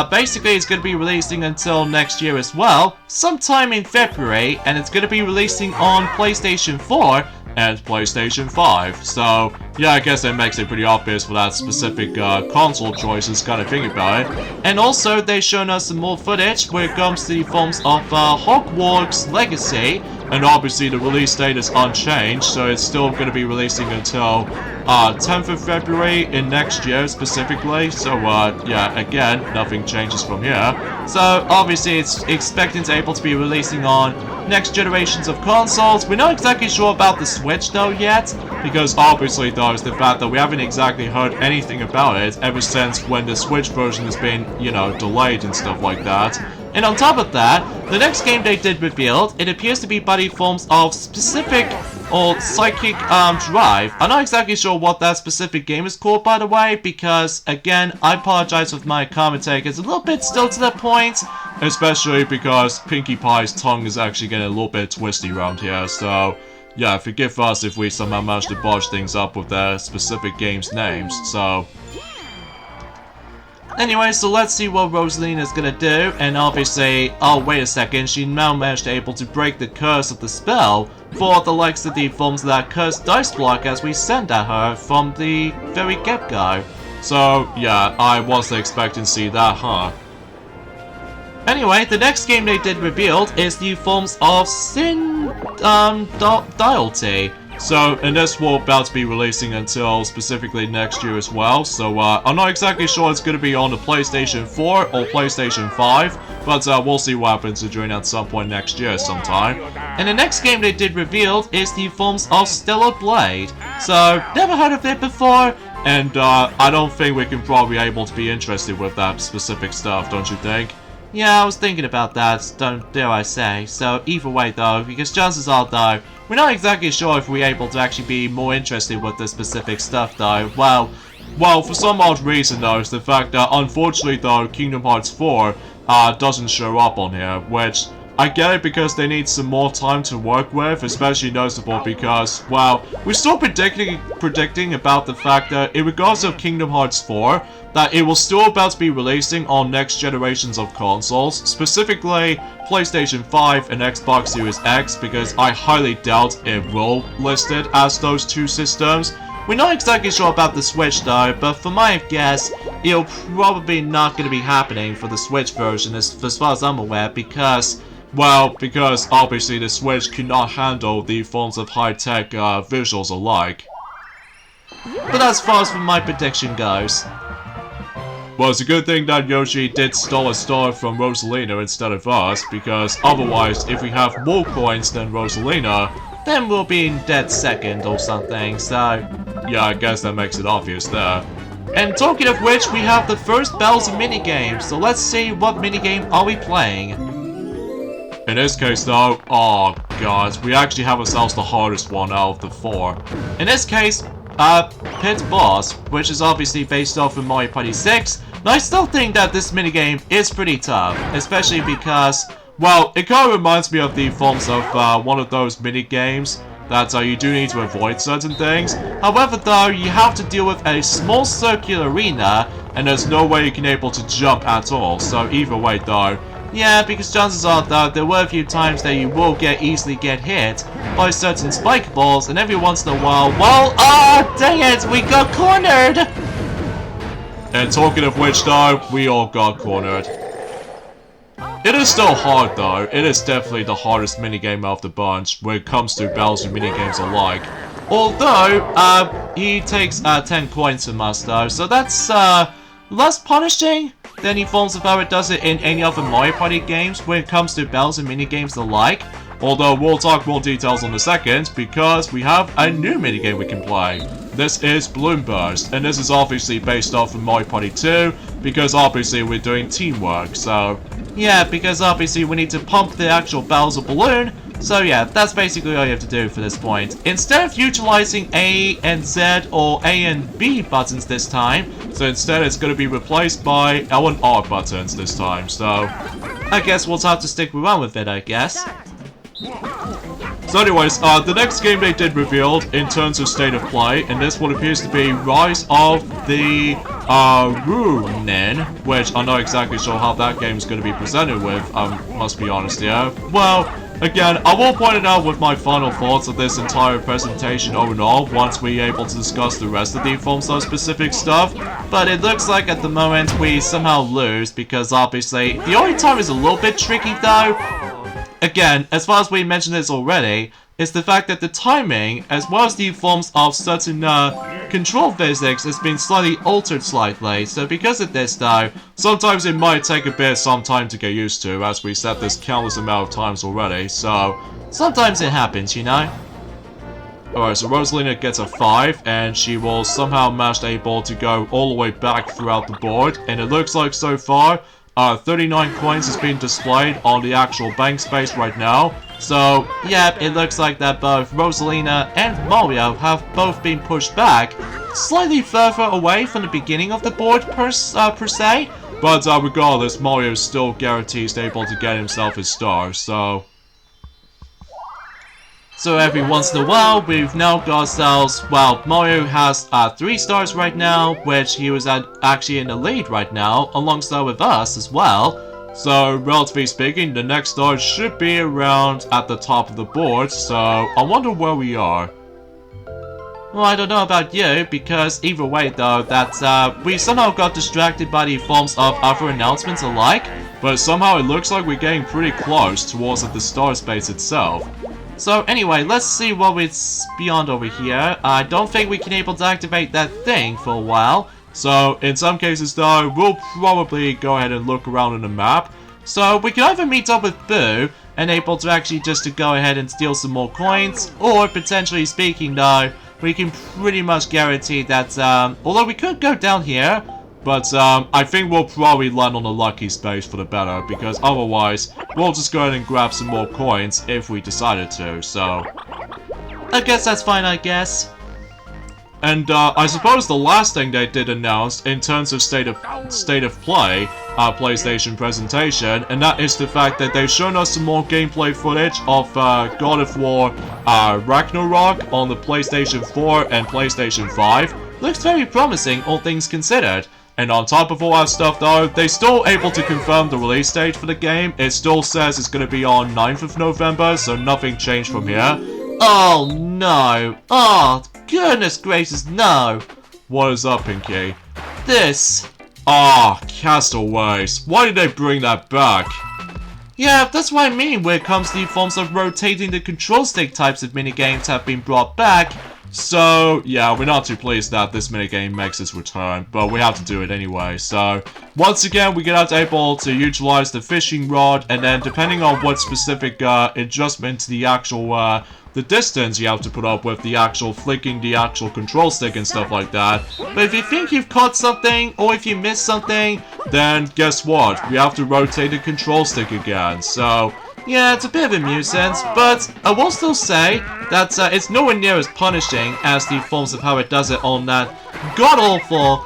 Speaker 2: basically it's going to be releasing until next year as well, sometime in February, and it's going to be releasing on PlayStation 4
Speaker 1: and PlayStation 5. So, yeah, I guess that makes it pretty obvious for that specific console choices kind of thing about it.
Speaker 2: And also, they've shown us some more footage when it comes to the forms of Hogwarts Legacy.
Speaker 1: And obviously the release date is unchanged, so it's still going to be releasing until 10th of February in next year specifically. So, yeah, again, nothing changes from here.
Speaker 2: So, obviously, it's expecting to able to be releasing on next generations of consoles. We're not exactly sure about the Switch, though, yet.
Speaker 1: Because obviously, though, is the fact that we haven't exactly heard anything about it ever since when the Switch version has been, you know, delayed and stuff like that.
Speaker 2: And on top of that, the next game they did revealed, it appears to be by the forms of specific or psychic drive. I'm not exactly sure what that specific game is called, by the way, because again, I apologize if my commentary is a little bit still to the point.
Speaker 1: Especially because Pinkie Pie's tongue is actually getting a little bit twisty around here, so yeah, forgive us if we somehow managed to botch things up with their specific games' names, so...
Speaker 2: Anyway, so let's see what Rosalina's gonna do, and obviously, oh wait a second, she now managed to able to break the curse of the spell for the likes of the forms of that cursed dice block as we sent at her from the very get-go.
Speaker 1: So, yeah, I wasn't expecting to see that, huh?
Speaker 2: Anyway, the next game they did revealed is the forms of Sin Dialty.
Speaker 1: So, and this will about to be releasing until specifically next year as well, so I'm not exactly sure it's going to be on the PlayStation 4 or PlayStation 5, but we'll see what happens during at some point next year sometime.
Speaker 2: And the next game they did revealed is the forms of Stellar Blade. So, never heard of it before,
Speaker 1: and I don't think we can probably be able to be interested with that specific stuff, don't you think?
Speaker 2: Yeah, I was thinking about that, dare I say. So, either way though, because chances are though, we're not exactly sure if we're able to actually be more interested with this specific stuff though.
Speaker 1: Well, for some odd reason though, it's the fact that unfortunately though, Kingdom Hearts 4 doesn't show up on here, which I get it because they need some more time to work with, especially noticeable because, well, we're still predicting about the fact that in regards of Kingdom Hearts 4, that it will still about to be releasing on next generations of consoles, specifically PlayStation 5 and Xbox Series X, because I highly doubt it will list it as those two systems.
Speaker 2: We're not exactly sure about the Switch though, but for my guess, it'll probably not going to be happening for the Switch version as far as I'm aware, because...
Speaker 1: Well, because obviously the Switch cannot handle the forms of high-tech visuals alike.
Speaker 2: But as far as my prediction goes...
Speaker 1: Well, it's a good thing that Yoshi did steal a star from Rosalina instead of us, because otherwise, if we have more coins than Rosalina,
Speaker 2: then we'll be in dead second or something, so...
Speaker 1: Yeah, I guess that makes it obvious there.
Speaker 2: And talking of which, we have the first Bowser minigame, so let's see what minigame are we playing.
Speaker 1: In this case though, oh god, we actually have ourselves the hardest one out of the 4.
Speaker 2: In this case, Pit Boss, which is obviously based off of Mario Party 6. Now I still think that this minigame is pretty tough, especially because,
Speaker 1: well, it kind of reminds me of the forms of one of those minigames that you do need to avoid certain things.
Speaker 2: However though, you have to deal with a small circular arena,
Speaker 1: and there's no way you can able to jump at all, so either way though,
Speaker 2: yeah, because chances are though, there were a few times that you will easily get hit by certain spike balls, and every once in a while, well, oh, dang it, we got cornered!
Speaker 1: And talking of which though, we all got cornered. It is still hard though, it is definitely the hardest minigame of the bunch when it comes to Bowser minigames alike.
Speaker 2: Although, he takes 10 coins from us though, so that's less punishing. than the forms of how it does it in any other Mario Party games when it comes to battles and minigames alike. Although we'll talk more details in a second, because we have a new minigame we can play. This is Balloon Burst, and this is obviously based off of Mario Party 2, because obviously we're doing teamwork, so... Yeah, because obviously we need to pump the actual barrels of balloon, so yeah, that's basically all you have to do for this point. Instead of utilizing A and Z or A and B buttons this time, so instead it's going to be replaced by L and R buttons this time, so... I guess we'll have to stick around with it, I guess. So anyways, the next game they did revealed in terms of state of play, and this one appears to be Rise of the Ronin, which I'm not exactly sure how that game is going to be presented with, must be honest here. Well, again, I will point it out with my final thoughts of this entire presentation overall once we're able to discuss the rest of the Foamstar specific stuff, but it looks like at the moment we somehow lose because obviously the only time is a little bit tricky though. Again, as far as we mentioned this already, is the fact that the timing, as well as the forms of certain control physics, has been slightly altered slightly. So because of this though, sometimes it might take a bit of some time to get used to, as we said this countless amount of times already. So, sometimes it happens, you know? Alright, so Rosalina gets a 5, and she will somehow manage able to go all the way back throughout the board. And it looks like so far, 39 coins is being displayed on the actual bank space right now. So, yeah, it looks like that both Rosalina and Mario have both been pushed back slightly further away from the beginning of the board per se. But regardless, Mario is still guaranteed able to get himself his star, so... So every once in a while, we've now got ourselves, well, Mario has 3 stars right now, which he was actually in the lead right now, alongside with us as well. So, relatively speaking, the next star should be around at the top of the board, so I wonder where we are. Well, I don't know about you, because either way though, that we somehow got distracted by the forms of other announcements alike, but somehow it looks like we're getting pretty close towards the star space itself. So anyway, let's see what it's beyond over here. I don't think we can able to activate that thing for a while. So in some cases though, we'll probably go ahead and look around on the map. So we can either meet up with Boo and able to actually just to go ahead and steal some more coins, or potentially speaking though, we can pretty much guarantee that, although we could go down here, but I think we'll probably land on the lucky space for the better, because otherwise, we'll just go ahead and grab some more coins if we decided to, so... I guess that's fine, I guess. And I suppose the last thing they did announce in terms of state of play, PlayStation presentation, and that is the fact that they've shown us some more gameplay footage of God of War Ragnarok on the PlayStation 4 and PlayStation 5. Looks very promising, all things considered. And on top of all that stuff though, they're still able to confirm the release date for the game. It still says it's going to be on 9th of November, so nothing changed from here. Oh no! Oh, goodness gracious, no! What is up, Pinky? This... Ah, Castaways. Why did they bring that back? Yeah, that's what I mean when it comes to the forms of rotating the control stick types of minigames have been brought back. So, yeah, we're not too pleased that this minigame makes its return, but we have to do it anyway. So, once again, we get able to utilize the fishing rod, and then depending on what specific adjustment to the actual, the distance you have to put up with the actual flicking the actual control stick and stuff like that. But if you think you've caught something, or if you missed something, then guess what? We have to rotate the control stick again, so... Yeah, it's a bit of a nuisance, but I will still say that it's nowhere near as punishing as the forms of how it does it on that god-awful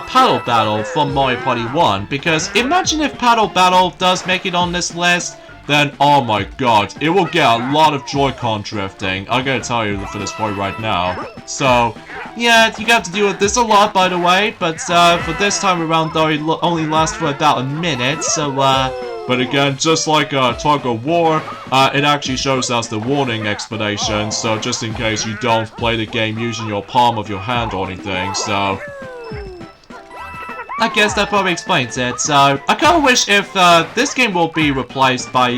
Speaker 2: Paddle Battle from Mario Party 1, because imagine if Paddle Battle does make it on this list, then oh my god, it will get a lot of Joy-Con drifting, I gotta tell you for this point right now. So, yeah, you got to deal with this a lot by the way, but for this time around though, it only lasts for about a minute, so but again, just like Tug of War, it actually shows us the warning explanation, so just in case you don't play the game using your palm of your hand or anything, so... I guess that probably explains it, so... I kinda wish if this game will be replaced by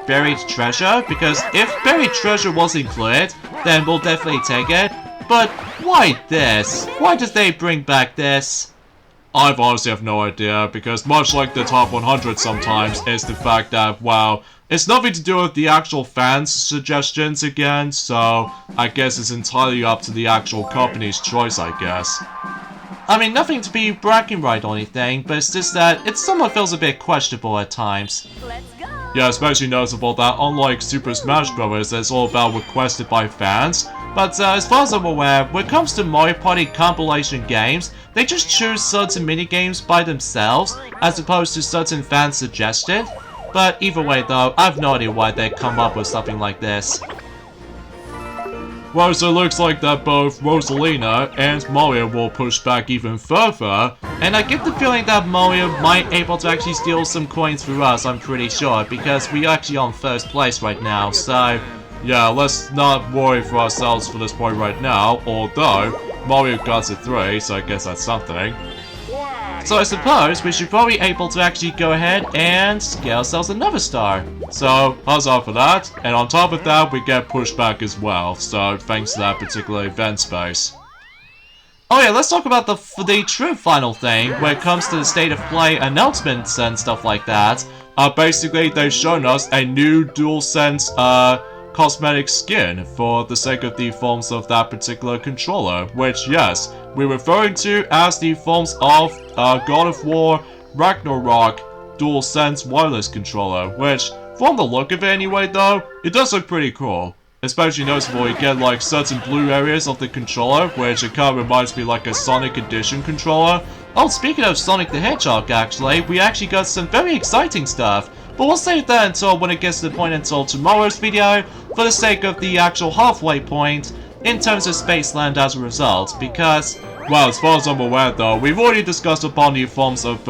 Speaker 2: Buried Treasure, because if Buried Treasure was included, then we'll definitely take it, but why this? Why did they bring back this?
Speaker 1: I've honestly have no idea, because much like the top 100 sometimes, is the fact that, well, it's nothing to do with the actual fans' suggestions again, so I guess it's entirely up to the actual company's choice, I guess.
Speaker 2: I mean, nothing to be bragging right or anything, but it's just that it somewhat feels a bit questionable at times.
Speaker 3: Let's go.
Speaker 1: Yeah, especially noticeable that unlike Super Smash Bros., it's all about requested by fans.
Speaker 2: But as far as I'm aware, when it comes to Mario Party compilation games, they just choose certain minigames by themselves, as opposed to certain fans suggested. But either way though, I have no idea why they come up with something like this.
Speaker 1: Well, so it looks like that both Rosalina and Mario will push back even further.
Speaker 2: And I get the feeling that Mario might able to actually steal some coins for us, I'm pretty sure, because we are actually on first place right now, so...
Speaker 1: Yeah, let's not worry for ourselves for this point right now, although Mario got to 3, so I guess that's something.
Speaker 2: So I suppose we should probably able to actually go ahead and get ourselves another star.
Speaker 1: So, huzzah for that, and on top of that, we get pushed back as well, so thanks to that particular event space.
Speaker 2: Oh yeah, let's talk about the true final thing when it comes to the state of play announcements and stuff like that.
Speaker 1: Basically, they've shown us a new DualSense, cosmetic skin for the sake of the forms of that particular controller, which, yes, we're referring to as the forms of God of War Ragnarok DualSense wireless controller, which, from the look of it anyway though, it does look pretty cool. Especially noticeable, you get like certain blue areas of the controller, which it kind of reminds me like a Sonic Edition controller.
Speaker 2: Oh, speaking of Sonic the Hedgehog actually, we actually got some very exciting stuff. But we'll save that until when it gets to the point until tomorrow's video, for the sake of the actual halfway point, in terms of Spaceland as a result, because...
Speaker 1: Well, as far as I'm aware though, we've already discussed upon the forms of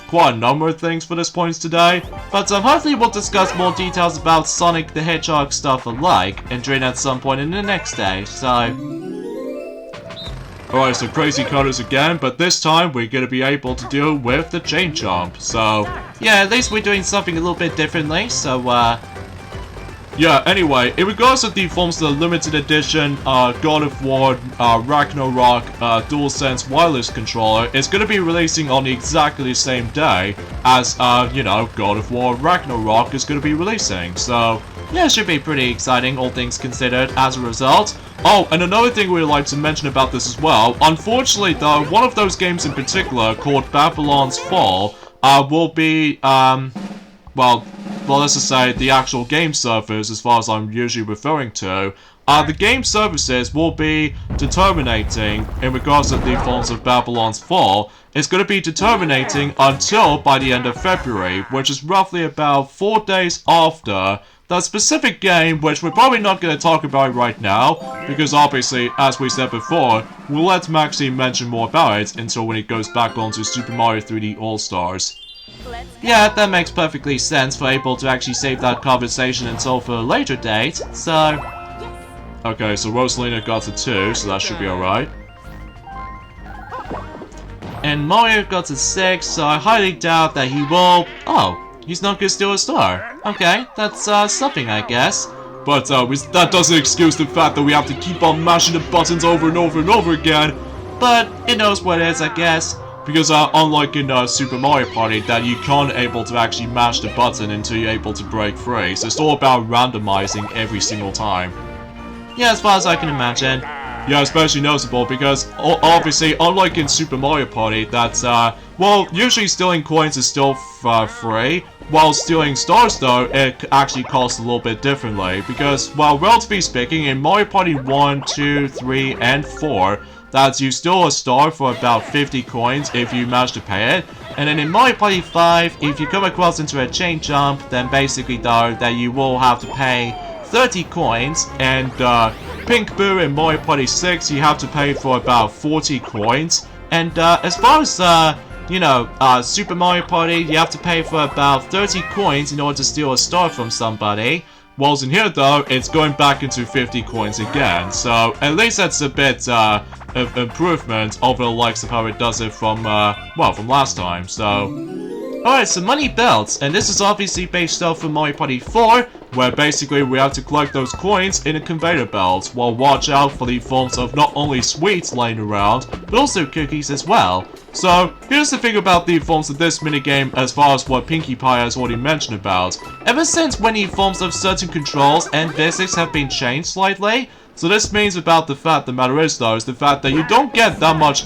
Speaker 1: quite a number of things for this point today,
Speaker 2: but hopefully we'll discuss more details about Sonic the Hedgehog stuff alike, and during at some point in the next day, so...
Speaker 1: Alright, so crazy colors again, but this time we're gonna be able to deal with the chain jump, so...
Speaker 2: Yeah, at least we're doing something a little bit differently, so
Speaker 1: Yeah, anyway, in regards to the forms of the limited edition God of War Ragnarok DualSense wireless controller, it's gonna be releasing on exactly the same day as, you know, God of War Ragnarok is gonna be releasing, so...
Speaker 2: Yeah, it should be pretty exciting, all things considered, as a result.
Speaker 1: Oh, and another thing we'd like to mention about this as well, unfortunately though, one of those games in particular, called Babylon's Fall, will be, well, let's just say the actual game servers, as far as I'm usually referring to, the game services will be determinating, in regards to the forms of Babylon's Fall, it's going to be determinating until by the end of February, which is roughly about 4 days after that specific game, which we're probably not going to talk about right now, because obviously, as we said before, we'll let Maxie mention more about it until when it goes back onto Super Mario 3D All-Stars.
Speaker 2: Yeah, that makes perfectly sense for able to actually save that conversation until for a later date, so...
Speaker 1: Okay, so Rosalina got to 2, so that should be alright.
Speaker 2: And Mario got to 6, so I highly doubt that he will... Oh, he's not gonna steal a star. Okay, that's something, I guess.
Speaker 1: But that doesn't excuse the fact that we have to keep on mashing the buttons over and over and over again.
Speaker 2: But it knows what it is, I guess.
Speaker 1: Because unlike in Super Mario Party, that you can't able to actually mash the button until you're able to break free. So it's all about randomizing every single time.
Speaker 2: Yeah, as far as I can imagine.
Speaker 1: Yeah, especially noticeable because obviously, unlike in Super Mario Party, that's well, usually stealing coins is still free, while stealing stars though, it actually costs a little bit differently. Because, well, relatively speaking, in Mario Party 1, 2, 3, and 4, that's you steal a star for about 50 coins if you manage to pay it. And then in Mario Party 5, if you come across into a chain jump, then basically though, that you will have to pay 30 coins, and Pink Boo in Mario Party 6, you have to pay for about 40 coins. And as far as, you know, Super Mario Party, you have to pay for about 30 coins in order to steal a star from somebody. Whilst in here though, it's going back into 50 coins again. So at least that's a bit of improvement over the likes of how it does it from, well, from last time. So... Alright, so Money Belts, and this is obviously based off of Mario Party 4, where basically we have to collect those coins in a conveyor belt, while watch out for the forms of not only sweets laying around, but also cookies as well. So, here's the thing about the forms of this minigame as far as what Pinkie Pie has already mentioned about. Ever since when the forms of certain controls and physics have been changed slightly, so this means about the fact the matter is though, is the fact that you don't get that much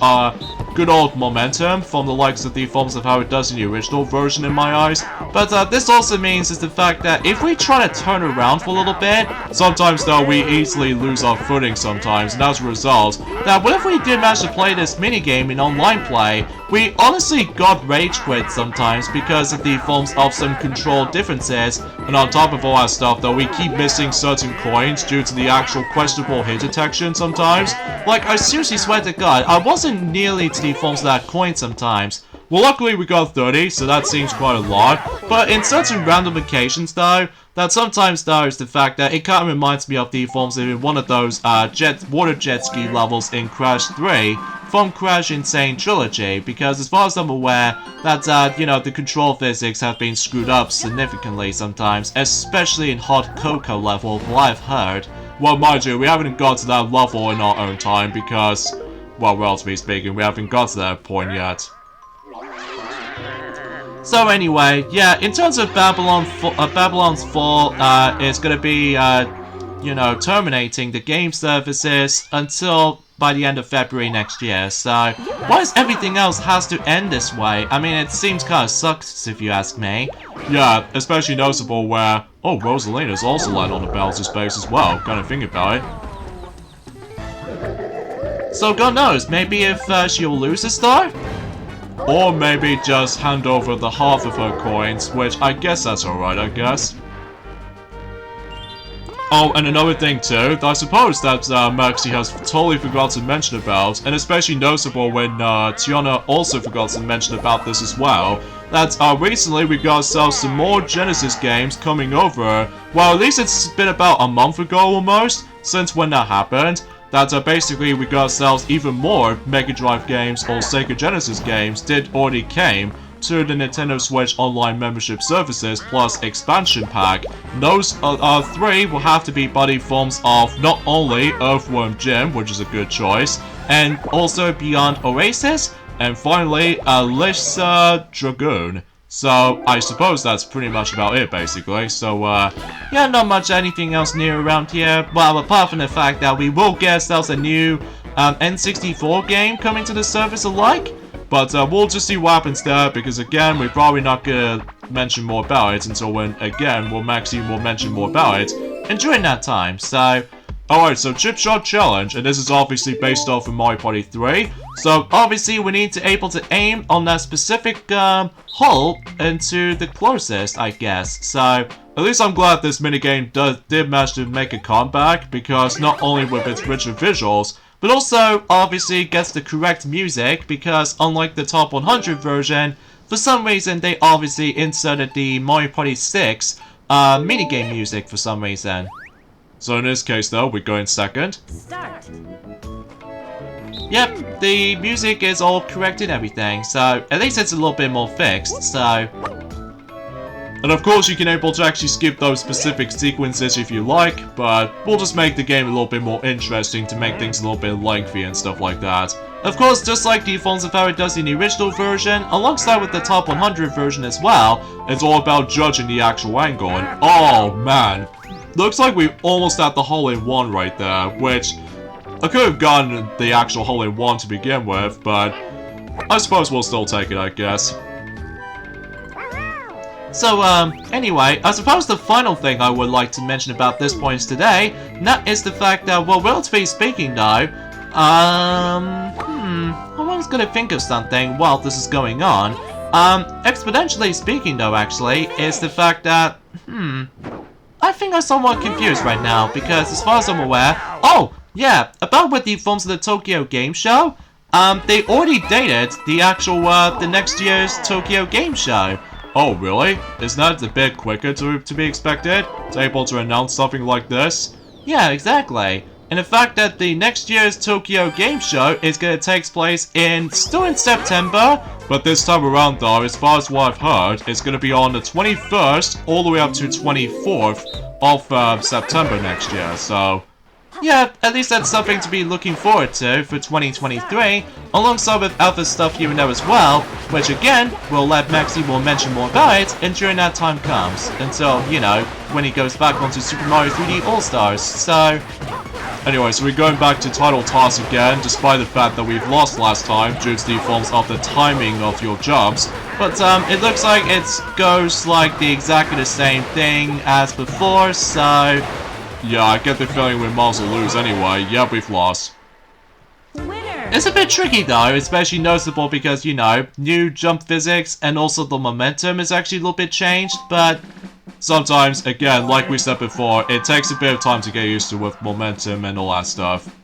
Speaker 1: good old momentum from the likes of the forms of how it does in the original version in my eyes. But this also means is the fact that if we try to turn around for a little bit, sometimes though we easily lose our footing sometimes, and as a result, that what if we did manage to play this minigame in online play, we honestly got rage quit sometimes because of the forms of some control differences, and on top of all that stuff though, we keep missing certain coins due to the actual questionable hit detection sometimes. Like, I seriously swear to God, I wasn't nearly to the forms of that coin sometimes. Well, luckily we got 30, so that seems quite a lot, but in certain random occasions though, that sometimes though is the fact that it kind of reminds me of the forms of one of those water jet ski levels in Crash 3 from Crash Insane Trilogy, because as far as I'm aware, that, you know, the control physics have been screwed up significantly sometimes, especially in Hot Cocoa level, from what I've heard. Well, mind you, we haven't got to that level in our own time because, well, relatively speaking, we haven't got to that point yet. So anyway, yeah, in terms of Babylon's Fall, it's gonna be, you know, terminating the game services until by the end of February next year. So, why does everything else has to end this way? I mean, it seems kind of sucks if you ask me. Yeah, especially noticeable where, oh, Rosalina's also landed on the Bowser space as well, kind of think about
Speaker 2: it. So God knows, maybe if she'll lose a star?
Speaker 1: Or maybe just hand over the half of her coins, which I guess that's alright, I guess. Oh, and another thing too, I suppose that Maxie has totally forgotten to mention about, and especially noticeable when Tiana also forgot to mention about this as well, that recently we got ourselves some more Genesis games coming over. Well, at least it's been about a month ago almost, since when that happened. That basically we got ourselves even more Mega Drive games or Sega Genesis games did already came to the Nintendo Switch Online membership services plus expansion pack. Those three will have to be buddy forms of not only Earthworm Jim, which is a good choice, and also Beyond Oasis, and finally Alyssa Dragoon. So, I suppose that's pretty much about it, basically. So, yeah, not much anything else new around here. Well, apart from the fact that we will get ourselves a new N64 game coming to the service alike. But we'll just see what happens there, because again, we're probably not gonna mention more about it until when, again, Maxine will mention more about it during that time. So, alright, so Chip Shot Challenge, and this is obviously based off of Mario Party 3. So, obviously, we need to able to aim on that specific hole into the closest, I guess. So, at least I'm glad this minigame did manage to make a comeback, because not only with its richer visuals, but also, obviously, gets the correct music, because unlike the Top 100 version, for some reason, they obviously inserted the Mario Party 6 minigame music for some reason. So in this case though, we go in second.
Speaker 3: Start.
Speaker 2: Yep, the music is all correct and everything, so at least it's a little bit more fixed, so...
Speaker 1: And of course you can able to actually skip those specific sequences if you like, but we'll just make the game a little bit more interesting to make things a little bit lengthy and stuff like that.
Speaker 2: Of course, just like the forms of how it does in the original version, alongside with the Top 100 version as well,
Speaker 1: it's all about judging the actual angle, and oh man, looks like we almost had the hole-in-one right there, which I could have gotten the actual hole-in-one to begin with, but I suppose we'll still take it, I guess.
Speaker 2: So, anyway, I suppose the final thing I would like to mention about this point today, and that is the fact that, well, relatively speaking though, I was gonna think of something while this is going on. Exponentially speaking though, actually, is the fact that, I think I'm somewhat confused right now, because as far as I'm aware, oh, yeah, about with the forms of the Tokyo Game Show, they already dated the actual, the next year's Tokyo Game Show.
Speaker 1: Oh, really? Isn't that a bit quicker to be expected? To able to announce something like this?
Speaker 2: Yeah, exactly. And the fact that the next year's Tokyo Game Show is going to take place still in September.
Speaker 1: But this time around though, as far as what I've heard, it's going to be on the 21st all the way up to 24th of September next year, so...
Speaker 2: Yeah, at least that's something to be looking forward to for 2023, alongside with other stuff here and there as well, which again, we'll let Maxi will mention more about it, and during that time comes, until, you know, when he goes back onto Super Mario 3D All-Stars, so...
Speaker 1: Anyway, so we're going back to title toss again, despite the fact that we've lost last time due to the forms of the timing of your jumps.
Speaker 2: But it looks like it goes like exactly the same thing as before, so...
Speaker 1: Yeah, I get the feeling we might as well lose anyway. Yep, we've lost.
Speaker 3: Winner.
Speaker 2: It's a bit tricky though, especially noticeable because, you know, new jump physics and also the momentum is actually a little bit changed, but...
Speaker 1: Sometimes, again, like we said before, it takes a bit of time to get used to with momentum and all that stuff.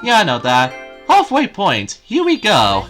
Speaker 2: Yeah, I know that. Halfway point, here we go.